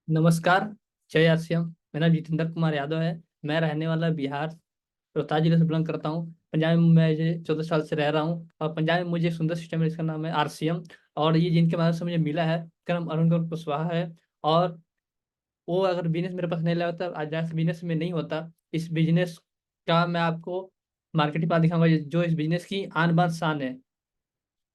नमस्कार। जय आसियम। मेरा नाम जितेंद्र कुमार यादव है। मैं रहने वाला बिहार रोहतास जिले से बिलोंग करता हूँ। पंजाब में मैं 14 साल से रह रहा हूँ और पंजाब में मुझे एक सुंदर सिस्टम है, इसका नाम है आरसीएम। और ये जिनके माध्यम से मुझे मिला है, इसका नाम अरुण कुमार कुशवाहा है। और वो अगर बिजनेस मेरे पास नहीं लगा होता, आज जैसे बिजनेस में नहीं होता, इस बिजनेस का मैं आपको मार्केटिंग प्लान दिखाऊंगा, जो इस बिजनेस की आन बान शान है,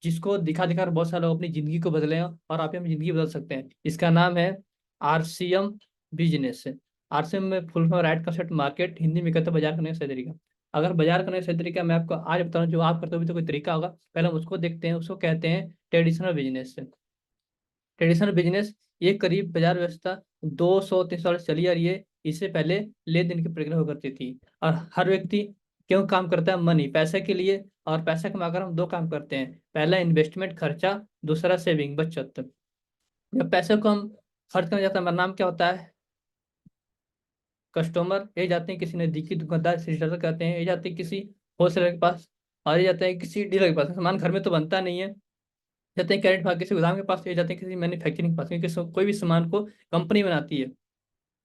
जिसको दिखा दिखा कर बहुत सारे लोग अपनी जिंदगी को बदले हैं और आप अपनी जिंदगी बदल सकते हैं। इसका नाम है आरसीएम बिजनेस। आरसीएम में full form right concept market, Hindi में कहते हैं बाजार करने का सही तरीका। अगर बाजार करने का सही तरीका मैं आपको आज बताऊं, जो आप करते हो भी तो कोई तरीका होगा, पहले हम उसको देखते हैं। उसको कहते हैं ट्रेडिशनल बिजनेस। ट्रेडिशनल बिजनेस ये करीब बाजार व्यवस्था 200-300 साल से चली आ रही है। इससे पहले लेन देन की प्रक्रिया हुआ करती थी। और हर व्यक्ति क्यों काम करता है? मनी, पैसे के लिए। और पैसा कमाकर हम दो काम करते हैं, पहला इन्वेस्टमेंट खर्चा, दूसरा सेविंग बचत। जब पैसे को हम खर्च करने जाते हैं, हमारा नाम क्या होता है? कस्टमर। ये जाते हैं किसी नजदीकी दुकानदार से कहते हैं, ये जाते हैं किसी होलसेलर के पास, और ये जाते हैं किसी डीलर के पास। सामान घर में तो बनता नहीं है, जाते हैं कैरेट भाग किसी गोदाम के पास, ये जाते हैं किसी मैन्युफैक्चरिंग के पास, क्योंकि कोई भी सामान को कंपनी बनाती है।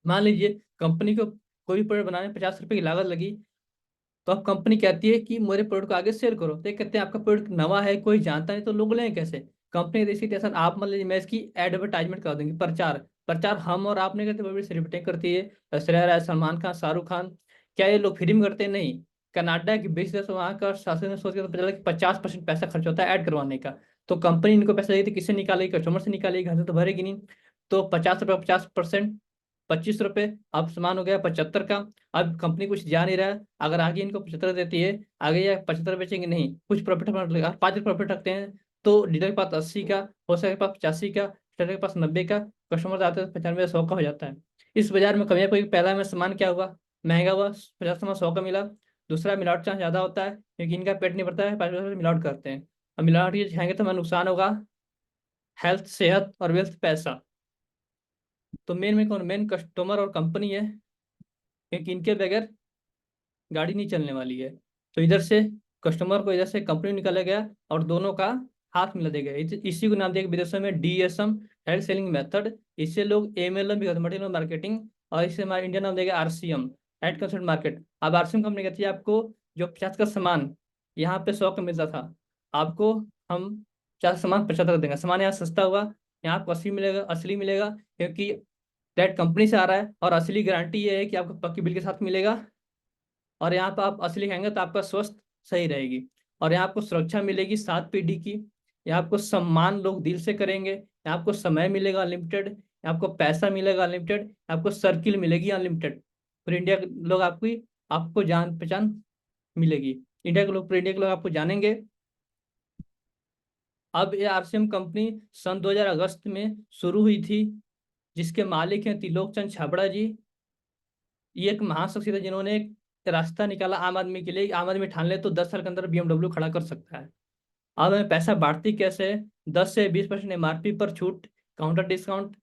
मान लीजिए कंपनी को कोई भी प्रोडक्ट बनाने में 50 रुपए की लागत लगी, तो अब कंपनी कहती है कि मेरे प्रोडक्ट को आगे सेल करो। तो ये कहते हैं आपका प्रोडक्ट नवा है, कोई जानता नहीं, तो लोग लें कैसे? कंपनी देती है टेंशन, आप मान लीजिए मैं इसकी एडवर्टाइजमेंट कर दूंगी, प्रचार। प्रचार हम और आप नहीं करते, बड़ी बड़ी सेलिब्रिटी करती है, श्रेया राय, सलमान खान, शाहरुख खान। क्या ये लोग फ्री में करते हैं? नहीं। कनाडा की 20 देश वहाँ का शासन ने सोच के तो पता चला कि 50% पैसा खर्च होता है ऐड करवाने का। तो कंपनी इनको पैसा देती है, किससे निकालेगी? कस्टमर से निकालेगी, घर से तो भरेगी नहीं। तो 50 रुपये, 50%, 25 रुपये। अब सामान हो गया 75 का। अब कंपनी कुछ जा नहीं रहा है, अगर आगे इनको 75 देती है, आगे या 75 बेचेंगे नहीं, कुछ प्रॉफिट लगेगा, 5 प्रॉफिट रखते हैं। तो डीलर के पास 80 का, होलसेलर के पास 85 का, रिटेलर के पास 90 का, कस्टमर आते हैं 95, 100 का हो जाता है। इस बाजार में कमियां कोई, पहला में सामान क्या हुआ? महंगा हुआ, 50 सामान 100 का मिला। दूसरा, मिलावट चांस ज्यादा होता है, क्योंकि इनका पेट नहीं भरता है, 5% मिलावट करते हैं। अब मिलावट ये खाएंगे तो हमें नुकसान होगा, हेल्थ, सेहत और वेल्थ, पैसा। तो मेन में कौन? मेन कस्टमर और कंपनी है, क्योंकि इनके बगैर गाड़ी नहीं चलने वाली है। तो इधर से कस्टमर को, इधर से कंपनी निकाला गया और दोनों का हाथ मिला दिया गया। इसी को नाम दिया गया विदेशों में डीएसएम, डायरेक्ट सेलिंग मेथड। इससे लोग एमएलएम भी करते हैं, मल्टीलेवल मार्केटिंग। और इसे हमारा इंडिया नाम देगा आरसीएम, एड कंसल्ट मार्केट। अब आरसीएम कंपनी कहती है आपको, जो 50 का सामान यहाँ पे 100 का मिलता था, आपको हम 50 का सामान 75 देंगे। सामान यहाँ सस्ता हुआ, यहाँ आपको 80 मिलेगा, असली मिलेगा, क्योंकि डायरेक्ट कंपनी से आ रहा है। और असली गारंटी ये है कि आपको पक्की बिल के साथ मिलेगा। और यहाँ पे आप असली खाएंगे तो आपका स्वास्थ्य सही रहेगी। और यहाँ आपको सुरक्षा मिलेगी 7 पीढ़ी की। यहाँ आपको सम्मान लोग दिल से करेंगे, यहाँ आपको समय मिलेगा अनलिमिटेड, यहाँ आपको पैसा मिलेगा अनलिमिटेड, आपको सर्किल मिलेगी अनलिमिटेड। पूरे इंडिया के लोग आपकी, आपको जान पहचान मिलेगी। इंडिया के लोग, पूरे इंडिया के लोग आपको जानेंगे। अब ये आरसीएम कंपनी सन 2000 अगस्त में शुरू हुई थी, जिसके मालिक हैं त्रिलोक चंद छाबड़ा जी। ये एक महान शख्सियत है, जिन्होंने एक रास्ता निकाला आम आदमी के लिए। आम आदमी ठान ले तो 10 साल के अंदर बीएमडब्ल्यू खड़ा कर सकता है। अब हमें पैसा बांटती कैसे है? 10 से 20% एमआरपी पर छूट, काउंटर डिस्काउंट।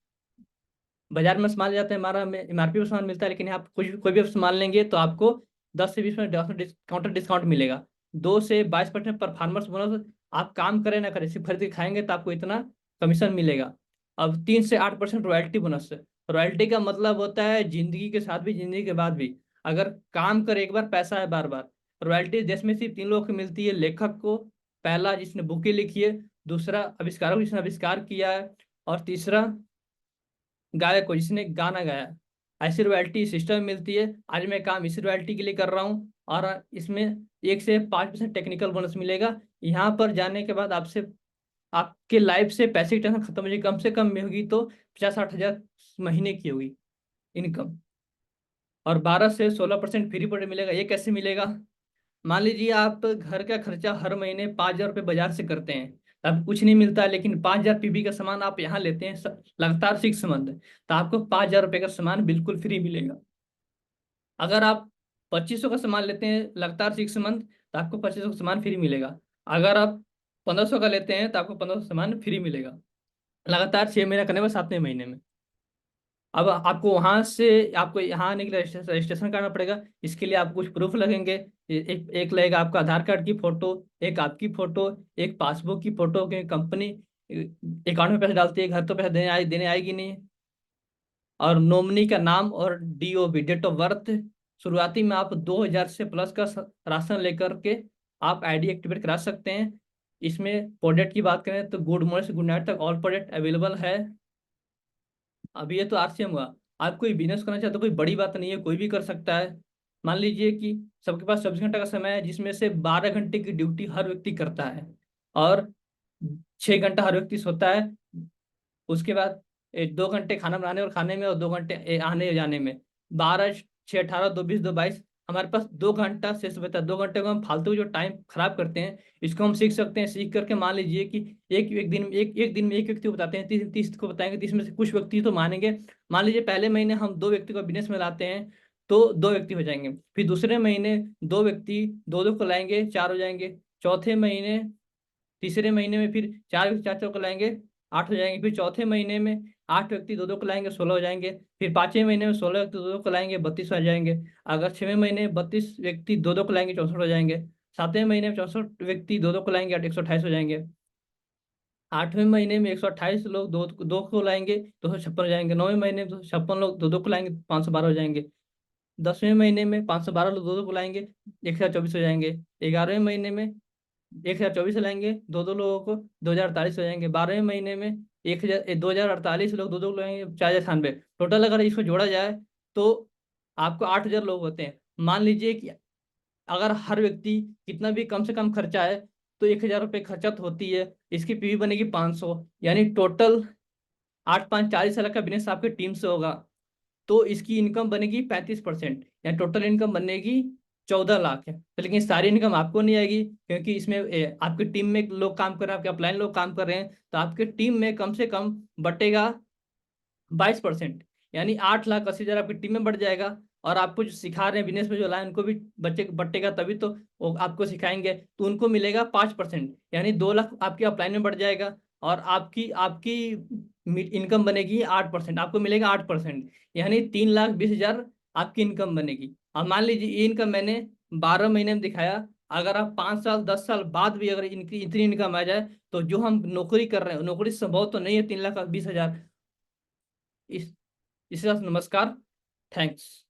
बाजार में सामान ले जाते हैं, हमारा एमआरपी पर सामान मिलता है, लेकिन यहाँ आप कुछ भी कोई भी सामान लेंगे तो आपको 10 से 20% काउंटर डिस्काउंट मिलेगा। 2 से 22% परफॉर्मेंस बोनस। आप काम करें ना करें, सिर्फ खरीद के खाएंगे तो आपको इतना कमीशन मिलेगा। अब 3 से 8% रॉयल्टी बोनस। रॉयल्टी का मतलब होता है जिंदगी के साथ भी, जिंदगी के बाद भी। अगर काम करे एक बार, पैसा है बार बार। रॉयल्टी देश में सिर्फ 3 लोगों को मिलती है, लेखक को, पहला जिसने बुकें लिखी है, दूसरा आविष्कारक को जिसने आविष्कार किया है, और तीसरा गायक को जिसने गाना गाया। ऐसी रॉयल्टी सिस्टम में मिलती है। आज मैं काम इसी रॉयल्टी के लिए कर रहा हूँ। और इसमें 1 से 5% टेक्निकल बोनस मिलेगा। यहाँ पर जाने के बाद आपसे, आपके लाइफ से पैसे की टेंशन खत्म हो जाएगी। कम से कम में होगी तो 50-60 हजार महीने की होगी इनकम। और 12 से 16% फ्री प्रोडक्ट मिलेगा। ये कैसे मिलेगा? मान लीजिए आप घर का खर्चा हर महीने 5 हजार रुपये बाजार से करते हैं, तो आपको कुछ नहीं मिलता है, लेकिन 5 हजार पीबी का सामान आप यहाँ लेते हैं, लगातार 6 मंथ, तो आपको 5 हजार रुपये का सामान बिल्कुल फ्री मिलेगा। अगर आप 2500 का सामान लेते हैं लगातार 6 मंथ, तो आपको 2500 का सामान फ्री मिलेगा। अगर आप 1500 का लेते हैं तो आपको 1500 सामान फ्री मिलेगा, लगातार 6 महीने करने में, 7वें महीने में। अब आपको वहां से, आपको यहाँ आने के लिए रजिस्ट्रेशन करना पड़ेगा। इसके लिए आपको कुछ प्रूफ लगेंगे। एक लगेगा आपका आधार कार्ड की फोटो, एक आपकी फोटो, एक पासबुक की फोटो, क्योंकि कंपनी अकाउंट में पैसे डालती है, घर तो पैसे देने आएगी नहीं। और नॉमिनी का नाम और DOB, डेट ऑफ बर्थ। शुरुआती में आप 2000 से प्लस का राशन लेकर के आप ID एक्टिवेट करा सकते हैं। इसमें प्रोडक्ट की बात करें तो गुड मॉर्निंग से गुड नाइट तक ऑल प्रोडक्ट अवेलेबल है। अभी ये तो RCM हुआ। आप कोई बिजनेस करना चाहते हो, कोई बड़ी बात नहीं है, कोई भी कर सकता है। मान लीजिए कि सबके पास 24 घंटा का समय है, जिसमें से 12 घंटे की ड्यूटी हर व्यक्ति करता है और 6 घंटा हर व्यक्ति सोता है। उसके बाद 2 घंटे खाना बनाने और खाने में और 2 घंटे आने जाने में। 12, 6, 18, 2, 20, 2, 22। हमारे पास 2 घंटा शेष बचा। 2 घंटे को हम फालतू जो टाइम खराब करते हैं, इसको हम सीख सकते हैं। सीख करके मान लीजिए कि एक दिन में एक व्यक्ति को बताते हैं, 30 को बताएंगे, 30 में से कुछ व्यक्ति तो मानेंगे। मान लीजिए पहले महीने हम 2 व्यक्ति को बिजनेस में लाते हैं तो 2 व्यक्ति हो जाएंगे। फिर दूसरे महीने 2 व्यक्ति, दो दो को लाएंगे, 4 हो जाएंगे। चौथे महीने, तीसरे महीने में फिर 4 व्यक्ति 4 4 को लाएंगे, 8 हो जाएंगे। फिर चौथे महीने में 8 व्यक्ति दो दो को लाएंगे, 16 हो जाएंगे। फिर पांचवें महीने में 16 व्यक्ति दो दो को लाएंगे, 32 हो जाएंगे। अगर 6वें महीने 32 व्यक्ति दो दो को लाएंगे, 64 हो जाएंगे। 7वें महीने में 64 व्यक्ति दो दो को लाएंगे, 128 हो जाएंगे। 8वें महीने में 128 लोग दो दो को लाएंगे, 256 हो जाएंगे। 9वें महीने में 256 लोग दो दो को लाएंगे, 512 हो जाएंगे। 10वें महीने में 512 लोग दो दो को लाएंगे, 1024 हो जाएंगे। 11वें महीने में 1024 लाएंगे दो दो लोगों को, 2048 हो जाएंगे। 12वें महीने में 2048 लोग दो दो लाएंगे, 4098। टोटल अगर इसको जोड़ा जाए तो आपको 8000 लोग होते हैं। मान लीजिए कि अगर हर व्यक्ति कितना भी कम से कम खर्चा है तो 1000 रुपये खर्चा तो होती है। इसकी PV बनेगी 500, यानी टोटल 8 5 40 साल का बिजनेस आपकी टीम से होगा तो इसकी इनकम बनेगी 35%, यानी टोटल इनकम बनेगी 14 लाख है। तो लेकिन सारी इनकम आपको नहीं आएगी, क्योंकि इसमें आपकी टीम में लोग काम कर रहे हैं, आपके अपलाइन लोग काम कर रहे हैं, तो आपके टीम में कम से कम बटेगा 22%, यानी 8,80,000 आपकी टीम में बढ़ जाएगा। और आपको जो सिखा रहे हैं बिजनेस में जो लाए उनको भी बच्चे बटेगा, तभी तो वो आपको सिखाएंगे, तो उनको मिलेगा 5%, यानी 2 लाख आपके अपलाइन में बढ़ जाएगा। और आपकी आपकी इनकम बनेगी 8%, आपको मिलेगा 8%, यानी 3,20,000 आपकी इनकम बनेगी। और मान लीजिए ये इनकम मैंने 12 महीने में दिखाया। अगर आप 5 साल 10 साल बाद भी अगर इनकी इतनी इनकम आ जाए, तो जो हम नौकरी कर रहे हैं नौकरी से संभव तो नहीं है 3,20,000। इस इसके साथ नमस्कार, थैंक्स।